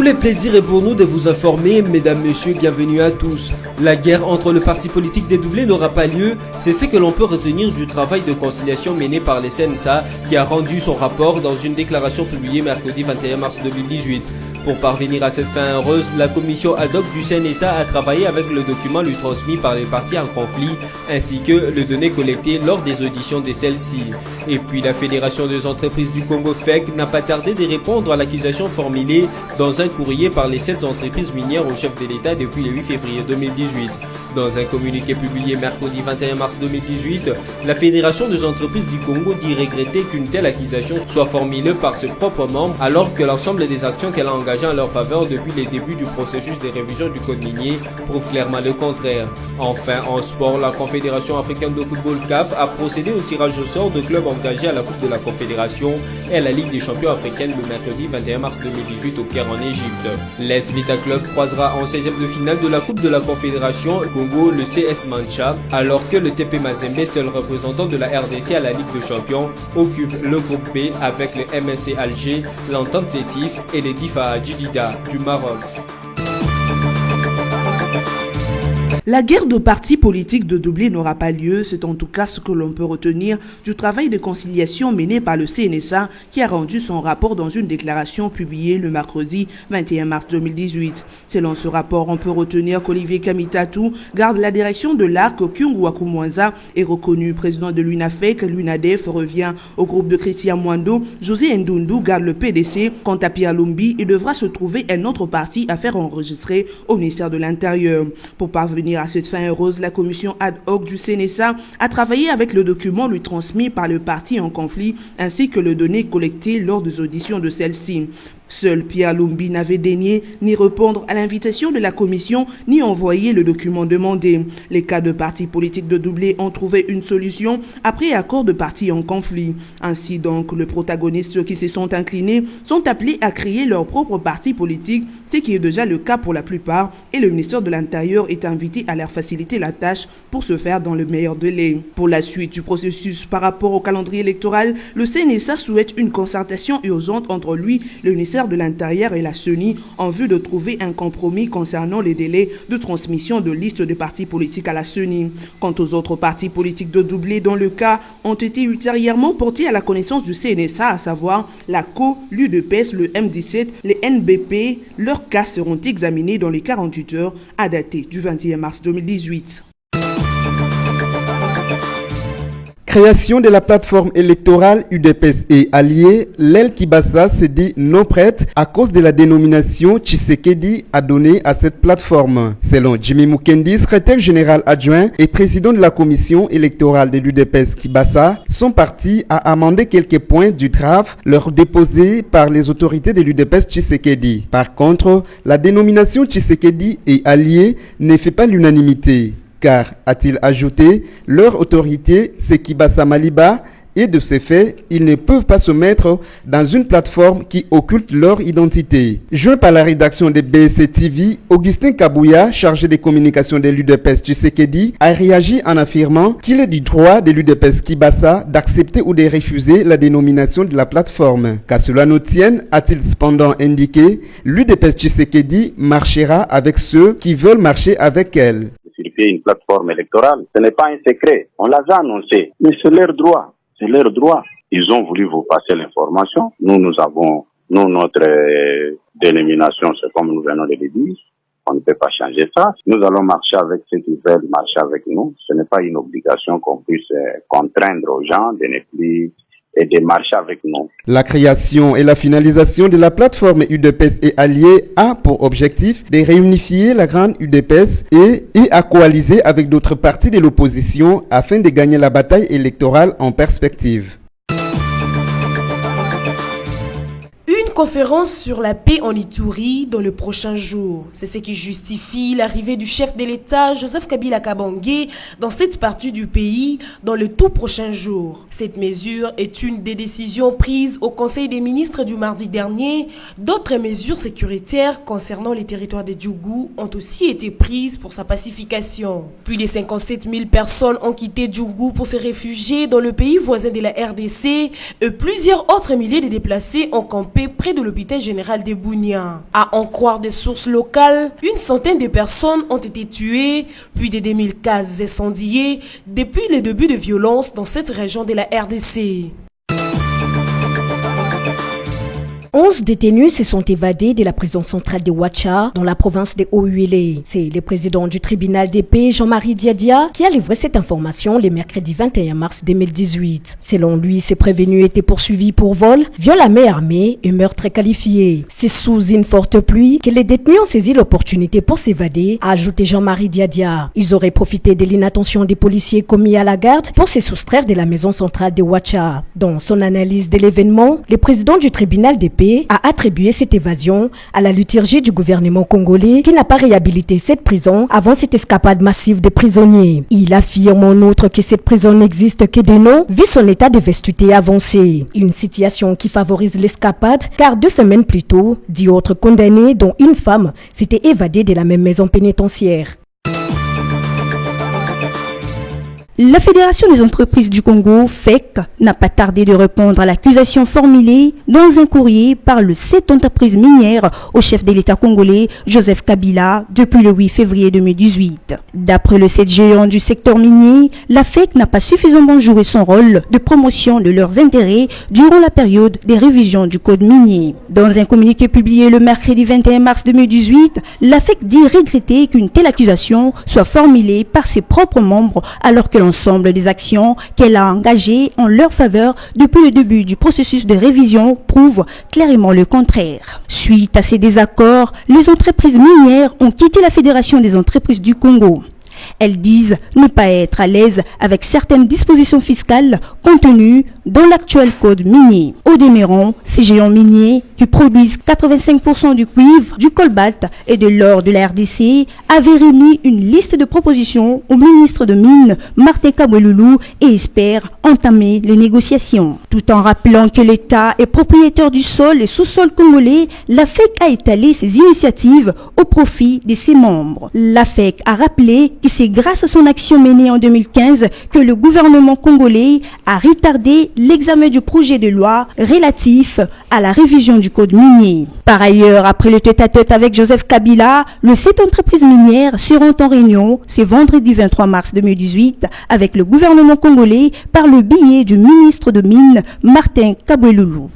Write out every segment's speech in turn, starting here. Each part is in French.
le plaisir est pour nous de vous informer, mesdames, messieurs, bienvenue à tous. La guerre entre le parti politique dédoublé n'aura pas lieu, c'est ce que l'on peut retenir du travail de conciliation mené par le CNSA qui a rendu son rapport dans une déclaration publiée mercredi 21 mars 2018. Pour parvenir à cette fin heureuse, la commission ad hoc du CNSA a travaillé avec le document lui transmis par les partis en conflit, ainsi que les données collectées lors des auditions de celles-ci. Et puis la Fédération des entreprises du Congo FEC n'a pas tardé de répondre à l'accusation formulée dans un courrier par les 7 entreprises minières au chef de l'État depuis le 8 février 2018. Dans un communiqué publié mercredi 21 mars 2018, la Fédération des entreprises du Congo dit regretter qu'une telle accusation soit formulée par ses propres membres alors que l'ensemble des actions qu'elle a engagées en leur faveur depuis les débuts du processus de révision du code minier prouve clairement le contraire. Enfin, en sport, la Confédération africaine de football CAF a procédé au tirage au sort de clubs engagés à la Coupe de la Confédération et à la Ligue des champions africaine le mercredi 21 mars 2018 au Caire en Égypte. L'Es Vita Club croisera en 16e de finale de la Coupe de la Confédération Congo le CS Mancha, alors que le TP Mazembe, seul représentant de la RDC à la Ligue des champions, occupe le groupe B avec le MSC Alger, l'Entente Sétif et les Difa Djidida du Maroc. La guerre de partis politiques dédoublés n'aura pas lieu, c'est en tout cas ce que l'on peut retenir du travail de conciliation mené par le CNSA qui a rendu son rapport dans une déclaration publiée le mercredi 21 mars 2018. Selon ce rapport, on peut retenir qu'Olivier Kamitatou garde la direction de l'ARC, Kyungwaku Mwanza est reconnu président de l'UNAFEC, l'UNADEF revient au groupe de Christian Mwando, José Ndundu garde le PDC, quant à Pierre Lumbi, il devra se trouver un autre parti à faire enregistrer au ministère de l'Intérieur. Pour parvenir à cette fin heureuse, la commission ad hoc du CNSA a travaillé avec le document lui transmis par le parti en conflit ainsi que les données collectées lors des auditions de celle-ci. Seul Pierre Lumbi n'avait daigné ni répondre à l'invitation de la commission ni envoyer le document demandé. Les cas de partis politiques dédoublés ont trouvé une solution après accord de partis en conflit. Ainsi donc, les protagonistes qui se sont inclinés sont appelés à créer leur propre parti politique, ce qui est déjà le cas pour la plupart, et le ministère de l'Intérieur est invité à leur faciliter la tâche pour se faire dans le meilleur délai. Pour la suite du processus par rapport au calendrier électoral, le CNSA souhaite une concertation urgente entre lui, le ministère de l'Intérieur et la CENI en vue de trouver un compromis concernant les délais de transmission de listes de partis politiques à la CENI. Quant aux autres partis politiques dédoublés dont le cas ont été ultérieurement portés à la connaissance du CNSA, à savoir la CO, l'UDPS, le M17, les NBP, leurs cas seront examinés dans les 48 heures à dater du 21 mars 2018. Création de la plateforme électorale UDPS et alliés, l'aile Kibasa s'est dit non prête à cause de la dénomination Tshisekedi a donnée à cette plateforme. Selon Jimmy Mukendi, secrétaire général adjoint et président de la commission électorale de l'UDPS Kibasa, son parti a amendé quelques points du draft leur déposé par les autorités de l'UDPS Tshisekedi. Par contre, la dénomination Tshisekedi et alliés ne fait pas l'unanimité. Car, a-t-il ajouté, leur autorité, c'est Kibasa Maliba, et de ce fait, ils ne peuvent pas se mettre dans une plateforme qui occulte leur identité. Joint par la rédaction de BSC TV, Augustin Kabouya, chargé des communications de l'UDPS Tshisekedi, a réagi en affirmant qu'il est du droit de l'UDPS Kibasa d'accepter ou de refuser la dénomination de la plateforme. Qu'à cela nous tienne, a-t-il cependant indiqué, l'UDPS Tshisekedi marchera avec ceux qui veulent marcher avec elle. Une plateforme électorale, ce n'est pas un secret, on l'a déjà annoncé, mais c'est leur droit, c'est leur droit. Ils ont voulu vous passer l'information, nous avons, notre dénomination, c'est comme nous venons de le dire, on ne peut pas changer ça. Nous allons marcher avec ceux qui veulent marcher avec nous, ce n'est pas une obligation qu'on puisse contraindre aux gens de ne plus et de marcher avec nous. La création et la finalisation de la plateforme UDPS et alliés a pour objectif de réunifier la grande UDPS et à coaliser avec d'autres partis de l'opposition afin de gagner la bataille électorale en perspective. Conférence sur la paix en Ituri dans le prochain jour. C'est ce qui justifie l'arrivée du chef de l'État, Joseph Kabila Kabange, dans cette partie du pays dans le tout prochain jour. Cette mesure est une des décisions prises au Conseil des ministres du mardi dernier. D'autres mesures sécuritaires concernant les territoires de Djougou ont aussi été prises pour sa pacification. Plus de 57 000 personnes ont quitté Djougou pour se réfugier dans le pays voisin de la RDC et plusieurs autres milliers de déplacés ont campé près de l'hôpital général de Bunia. À en croire des sources locales, une centaine de personnes ont été tuées, puis des 2000 cases incendiées depuis les débuts de violence dans cette région de la RDC. 11 détenus se sont évadés de la prison centrale de Ouacha, dans la province de Haut-Uélé. C'est le président du tribunal de paix, Jean-Marie Diadia, qui a livré cette information le mercredi 21 mars 2018. Selon lui, ces prévenus étaient poursuivis pour vol, viol à main armée et meurtre qualifié. C'est sous une forte pluie que les détenus ont saisi l'opportunité pour s'évader, a ajouté Jean-Marie Diadia. Ils auraient profité de l'inattention des policiers commis à la garde pour se soustraire de la maison centrale de Ouacha. Dans son analyse de l'événement, le président du tribunal de paix a attribué cette évasion à la liturgie du gouvernement congolais qui n'a pas réhabilité cette prison avant cette escapade massive des prisonniers. Il affirme en outre que cette prison n'existe que de nom vu son état de vestuté avancé. Une situation qui favorise l'escapade car 2 semaines plus tôt, 10 autres condamnés dont une femme s'étaient évadés de la même maison pénitentiaire. La Fédération des entreprises du Congo, FEC, n'a pas tardé de répondre à l'accusation formulée dans un courrier par le 7 entreprises minières au chef de l'État congolais, Joseph Kabila, depuis le 8 février 2018. D'après le 7 géant du secteur minier, la FEC n'a pas suffisamment joué son rôle de promotion de leurs intérêts durant la période des révisions du code minier. Dans un communiqué publié le mercredi 21 mars 2018, la FEC dit regretter qu'une telle accusation soit formulée par ses propres membres alors que l'ensemble des actions qu'elle a engagées en leur faveur depuis le début du processus de révision prouve clairement le contraire. Suite à ces désaccords, les entreprises minières ont quitté la Fédération des entreprises du Congo. Elles disent ne pas être à l'aise avec certaines dispositions fiscales contenues dans l'actuel code minier. Au demeurant, ces géants miniers qui produisent 85% du cuivre, du cobalt et de l'or de la RDC avaient remis une liste de propositions au ministre de Mines, Martin Kabweloulou, et espèrent entamer les négociations. Tout en rappelant que l'État est propriétaire du sol et sous-sol congolais, la FEC a étalé ses initiatives au profit de ses membres. La FEC a rappelé que c'est grâce à son action menée en 2015 que le gouvernement congolais a retardé l'examen du projet de loi relatif à la révision du code minier. Par ailleurs, après le tête-à-tête avec Joseph Kabila, les 7 entreprises minières seront en réunion ce vendredi 23 mars 2018 avec le gouvernement congolais par le biais du ministre de Mines, Martin Kabweloulou.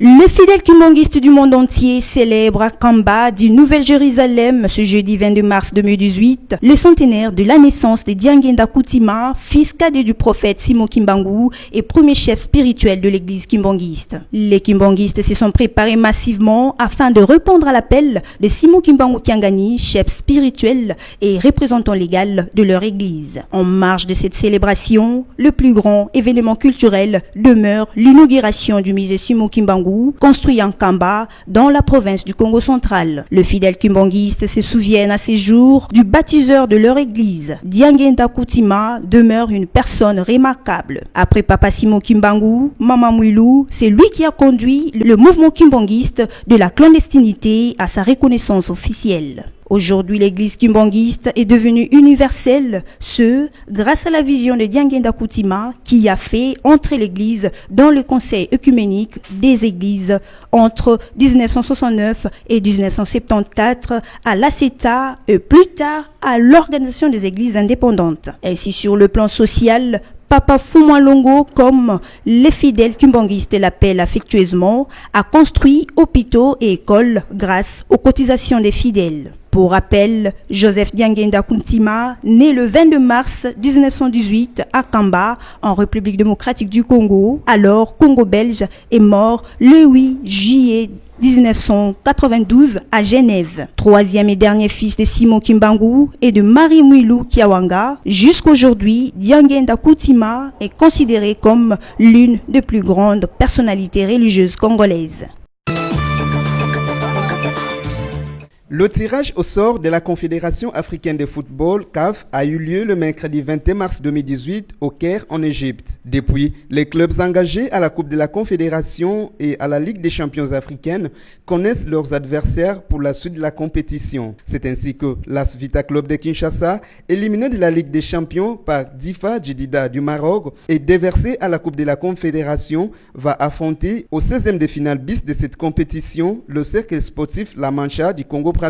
Le fidèle kimbangiste du monde entier célèbre à Kamba du Nouvelle-Jérusalem ce jeudi 22 mars 2018 le centenaire de la naissance de Diangenda Coutima, fils cadet du prophète Simon Kimbangu et premier chef spirituel de l'église kimbangiste. Les kimbangistes se sont préparés massivement afin de répondre à l'appel de Simon Kimbangu Kiangani, chef spirituel et représentant légal de leur église. En marge de cette célébration, le plus grand événement culturel demeure l'inauguration du musée Simon Kimbangu construit en Kamba, dans la province du Congo central. Le fidèle kimbangiste se souvient à ces jours du baptiseur de leur église. Diangenda Coutima demeure une personne remarquable. Après Papa Simon Kimbangu, Mama Mwilu, c'est lui qui a conduit le mouvement kimbangiste de la clandestinité à sa reconnaissance officielle. Aujourd'hui, l'église kimbangiste est devenue universelle, grâce à la vision de Diangenda Coutima qui a fait entrer l'église dans le conseil œcuménique des églises entre 1969 et 1974 à l'ACETA et plus tard à l'Organisation des églises indépendantes. Ainsi, sur le plan social, Papa Fuma Longo, comme les fidèles kimbangistes l'appellent affectueusement, a construit hôpitaux et écoles grâce aux cotisations des fidèles. Pour rappel, Joseph Diangenda Coutima, né le 22 mars 1918 à Kamba, en République démocratique du Congo, alors Congo belge, est mort le 8 juillet 1992 à Genève. Troisième et dernier fils de Simon Kimbangu et de Marie Mwilu Kiawanga. Jusqu'aujourd'hui, Diangenda Coutima est considéré comme l'une des plus grandes personnalités religieuses congolaises. Le tirage au sort de la Confédération africaine de football, CAF, a eu lieu le mercredi 21 mars 2018 au Caire en Égypte. Depuis, les clubs engagés à la Coupe de la Confédération et à la Ligue des champions africaines connaissent leurs adversaires pour la suite de la compétition. C'est ainsi que l'AS Vita Club de Kinshasa, éliminé de la Ligue des champions par Difa Djedida du Maroc et déversé à la Coupe de la Confédération, va affronter au 16e de finale bis de cette compétition le cercle sportif La Mancha du Congo-Brazzaville.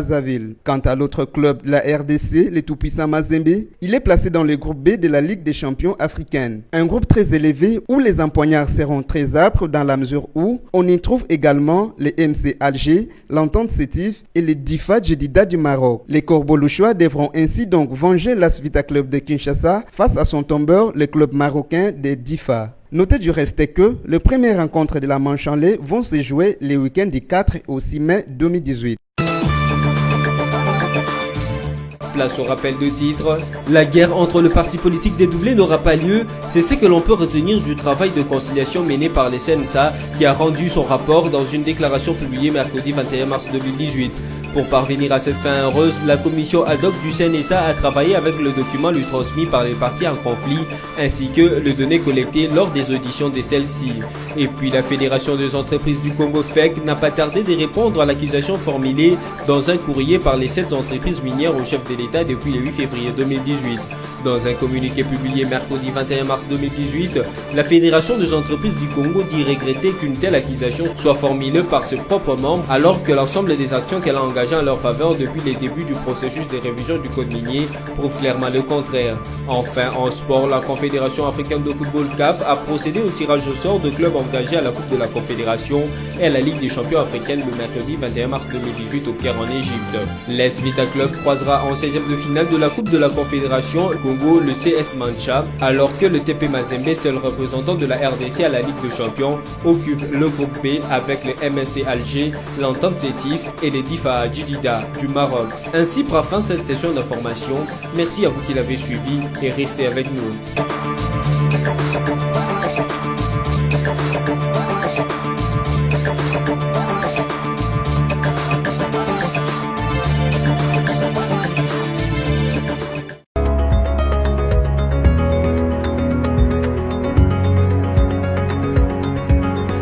Quant à l'autre club de la RDC, les tout-puissants Mazembe, il est placé dans le groupe B de la Ligue des champions africaine. Un groupe très élevé où les empoignards seront très âpres dans la mesure où on y trouve également les MC Alger, l'Entente Sétif et les Difa Djedida du Maroc. Les Corbeaux-Louchois devront ainsi donc venger l'AS Vita Club de Kinshasa face à son tombeur, le club marocain des Difa. Notez du reste que les premières rencontres de la manche en lait vont se jouer les week-ends du 4 au 6 mai 2018. Place au rappel de titre. La guerre entre le parti politique dédoublé n'aura pas lieu. C'est ce que l'on peut retenir du travail de conciliation mené par les CNSA qui a rendu son rapport dans une déclaration publiée mercredi 21 mars 2018. Pour parvenir à cette fin heureuse, la commission ad hoc du CNSA a travaillé avec le document lui transmis par les partis en conflit ainsi que les données collectées lors des auditions de celles-ci. Et puis la Fédération des entreprises du Congo FEC n'a pas tardé de répondre à l'accusation formulée dans un courrier par les 7 entreprises minières au chef de l'État depuis le 8 février 2018. Dans un communiqué publié mercredi 21 mars 2018, la Fédération des entreprises du Congo dit regretter qu'une telle accusation soit formulée par ses propres membres alors que l'ensemble des actions qu'elle a engagées en leur faveur depuis les débuts du processus de révision du code minier prouve clairement le contraire. Enfin, en sport, la Confédération africaine de football CAF a procédé au tirage au sort de clubs engagés à la Coupe de la Confédération et à la Ligue des champions africaine le mercredi 21 mars 2018 au Caire en Égypte. L'AS Vita Club croisera en 16e de finale de la Coupe de la Confédération Congo le CS Mancha, alors que le TP Mazembe, seul représentant de la RDC à la Ligue des champions, occupe le groupe B avec le MSC Alger, l'Entente Sétif et les Difa Djedida du Maroc. Ainsi prend fin cette session d'information. Merci à vous qui l'avez suivi et restez avec nous.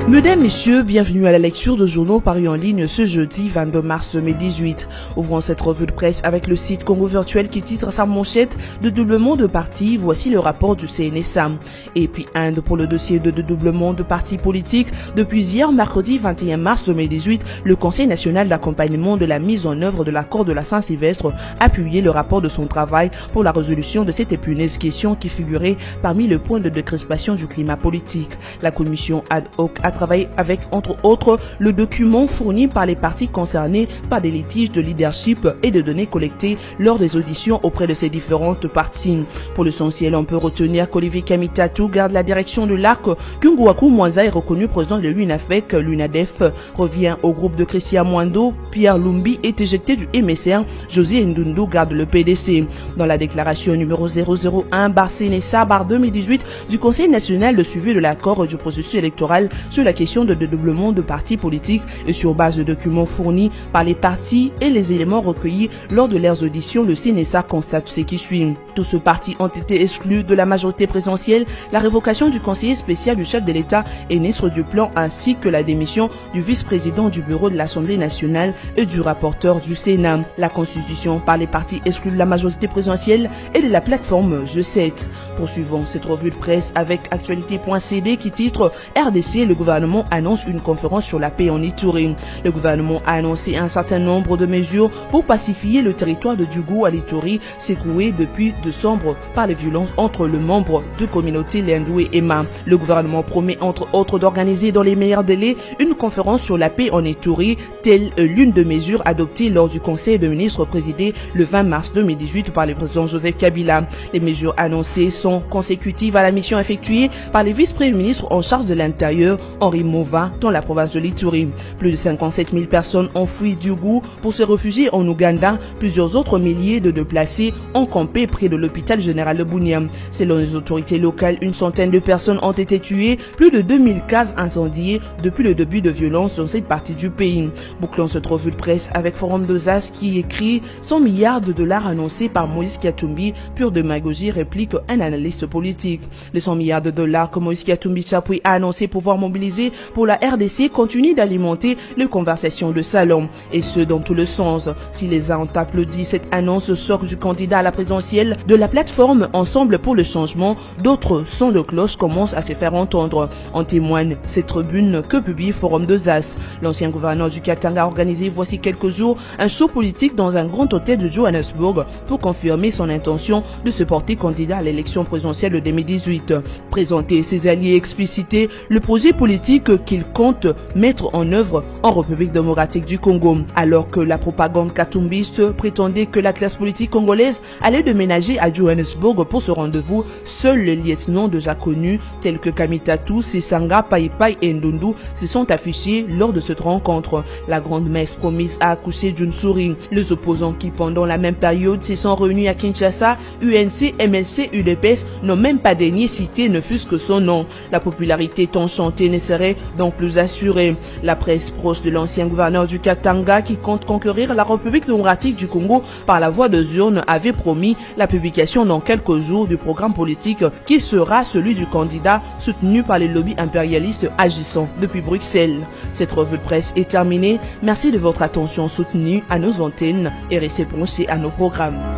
Mesdames, Messieurs, bienvenue à la lecture de journaux parus en ligne ce jeudi 22 mars 2018. Ouvrons cette revue de presse avec le site Congo Virtuel qui titre sa manchette de dédoublement de partis. Voici le rapport du CNSA. Et puis Inde pour le dossier de dédoublement de partis politiques. Depuis hier, mercredi 21 mars 2018, le Conseil national d'accompagnement de la mise en œuvre de l'accord de la Saint-Sylvestre a publié le rapport de son travail pour la résolution de cette épineuse question qui figurait parmi les points de décrispation du climat politique. La commission ad hoc a travaillé avec, entre autres, le document fourni par les partis concernés par des litiges de leadership et de données collectées lors des auditions auprès de ces différentes parties. Pour l'essentiel, on peut retenir qu'Olivier Kamitatou garde la direction de l'ARC, qu'Ungwaku Mwanza est reconnu président de l'UNAFEC, l'UNADEF revient au groupe de Christian Mwando, Pierre Lumbi est éjecté du MSR, José Ndundu garde le PDC. Dans la déclaration numéro 001/CNSA/2018 du Conseil national de suivi de l'accord du processus électoral sur la question de dédoublement de partis politiques et sur base de documents fournis par les partis et les éléments recueillis lors de leurs auditions, le CNSA constate ce qui suit. Tous ces partis ont été exclus de la majorité présidentielle, la révocation du conseiller spécial du chef de l'État et ministre du Plan ainsi que la démission du vice-président du bureau de l'Assemblée nationale et du rapporteur du Sénat. La constitution par les partis exclus de la majorité présidentielle et de la plateforme G7. Poursuivons cette revue de presse avec actualité.cd qui titre RDC, le gouvernement annonce une conférence sur la paix en Ituri. Le gouvernement a annoncé un certain nombre de mesures pour pacifier le territoire de Djougou à l'Ituri, secoué depuis décembre par les violences entre les membres de communauté Lendu et Emma. Le gouvernement promet entre autres d'organiser dans les meilleurs délais une conférence sur la paix en Ituri, telle l'une des mesures adoptées lors du Conseil de ministres présidé le 20 mars 2018 par le président Joseph Kabila. Les mesures annoncées sont consécutives à la mission effectuée par les vice-premiers ministres en charge de l'intérieur en Henri Mova dans la province de l'Ituri. Plus de 57 000 personnes ont fui Djougou pour se réfugier en Ouganda. Plusieurs autres milliers de déplacés ont campé près de l'hôpital général de Bunia. Selon les autorités locales, une centaine de personnes ont été tuées, plus de 2000 cases incendiées depuis le début de violences dans cette partie du pays. Bouclons cette revue de presse avec Forum de Zas qui écrit 100 milliards de dollars annoncés par Moïse Katumbi, pure démagogie, réplique un analyste politique. Les 100 milliards de dollars que Moïse Katumbi Chapui a annoncé pouvoir mobiliser pour la RDC continuent d'alimenter les conversations de salon, et ce dans tout le sens. Si les uns ont applaudi cette annonce choc du candidat à la présidentielle de la plateforme Ensemble pour le changement, d'autres sons de cloche commencent à se faire entendre. En témoigne cette tribune que publie Forum de Zas. L'ancien gouverneur du Katanga a organisé voici quelques jours un show politique dans un grand hôtel de Johannesburg pour confirmer son intention de se porter candidat à l'élection présidentielle de 2018. Présenter ses alliés et expliciter le projet politique qu'il compte mettre en œuvre en République démocratique du Congo. Alors que la propagande katumbiste prétendait que la classe politique congolaise allait déménager à Johannesburg pour ce rendez-vous, seuls les lieutenants déjà connus tels que Kamitatou, Sisanga, Paipai et Ndundu se sont affichés lors de cette rencontre. La grande messe promise a accouché d'une souris. Les opposants qui pendant la même période se sont réunis à Kinshasa, UNC, MLC, UDPS n'ont même pas daigné citer ne fût-ce que son nom. La popularité tant chantée ne serait donc plus assurée. La presse proche de l'ancien gouverneur du Katanga qui compte conquérir la République démocratique du Congo par la voie de urne avait promis la publication dans quelques jours du programme politique qui sera celui du candidat soutenu par les lobbies impérialistes agissant depuis Bruxelles. Cette revue de presse est terminée. Merci de votre attention soutenue à nos antennes et restez branchés à nos programmes.